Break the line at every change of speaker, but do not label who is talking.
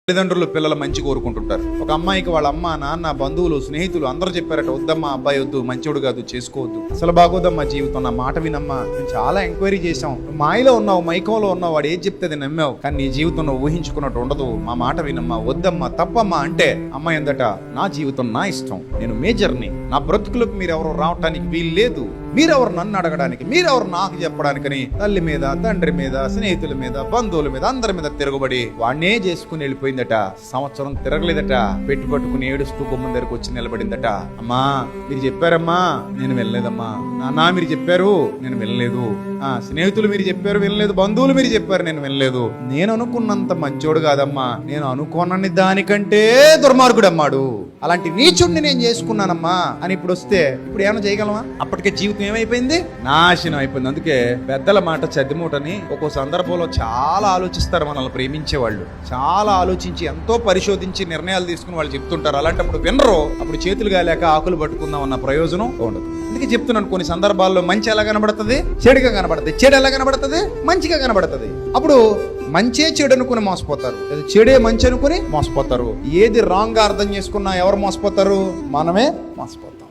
తల్లిదండ్రులు పిల్లలు మంచి కోరుకుంటుంటారు. ఒక అమ్మాయికి వాళ్ళ అమ్మ, నాన్న, బంధువులు, స్నేహితులు అందరూ చెప్పారట, వద్దమ్మా అబ్బాయి వద్దు, మంచోడు కాదు, చేసుకోవద్దు, అసలు బాగోదమ్మా జీవితం, నా మాట వినమ్మా, మేము చాలా ఎంక్వైరీ చేసాం, మాయలో ఉన్నావు, మైకంలో ఉన్నావు, వాడు ఏది చెప్తే అది నమ్మావు, కానీ నీ జీవితంలో ఊహించుకున్నట్టు ఉండదు, మా మాట వినమ్మా, వద్దమ్మా, తప్పమ్మా అంటే అమ్మాయి అందట, నా జీవితం నా ఇష్టం, నేను మేజర్ని, నా బ్రతుకులకు మీరెవరు రావటానికి వీలు లేదు, మీరెవరు నన్ను అడగడానికి, మీరెవరు నాకు చెప్పడానికని తల్లి మీద, తండ్రి మీద, స్నేహితుల మీద, బంధువుల మీద, అందరి మీద తిరగబడి వాడినే చేసుకుని వెళ్ళిపోయిందట. సంవత్సరం తిరగలేదట. పెట్టి పట్టుకుని ఏడుస్తూ గుమ్మం దగ్గరకు వచ్చి నిలబడిందట. అమ్మా మీరు చెప్పారమ్మా, నేను వెళ్ళలేదమ్మా. నాన్న మీరు చెప్పారు, నేను వెళ్ళలేదు. స్నేహితులు మీరు చెప్పారు, వినలేదు. బంధువులు మీరు చెప్పారు, నేను వినలేదు. నేను అనుకున్నంత మంచోడు కాదమ్మా, నేను అనుకోనని దానికంటే దుర్మార్గుడు అమ్మాడు, అలాంటి నీచుడిని నేను చేసుకున్నానమ్మా అని ఇప్పుడు వస్తే ఇప్పుడు ఏమైనా చేయగలమా? అప్పటికే జీవితం ఏమైపోయింది, నాశనం అయిపోయింది. అందుకే పెద్దల మాట చదిమూటని ఒక్కో సందర్భంలో చాలా ఆలోచిస్తారు. మనల్ని ప్రేమించే వాళ్ళు చాలా ఆలోచించి ఎంతో పరిశోధించి నిర్ణయాలు తీసుకుని వాళ్ళు చెప్తుంటారు. అలాంటప్పుడు వినరు. అప్పుడు చేతులు గాలేక ఆకులు పట్టుకుందాం అన్న ప్రయోజనం ఉండదు. అందుకే చెప్తున్నాను, కొన్ని సందర్భాల్లో మంచి ఎలా కనబడుతుంది, చెడుగా కనబడుతుంది, చెడు ఎలా కనబడుతుంది, మంచిగా కనబడుతుంది. అప్పుడు మంచే చెడు అనుకుని మోసపోతారు, చెడే మంచి అనుకుని మోసపోతారు. ఏది రాంగ్ గా అర్థం చేసుకున్నా ఎవరు మోసపోతారు? మనమే మోసపోతాం.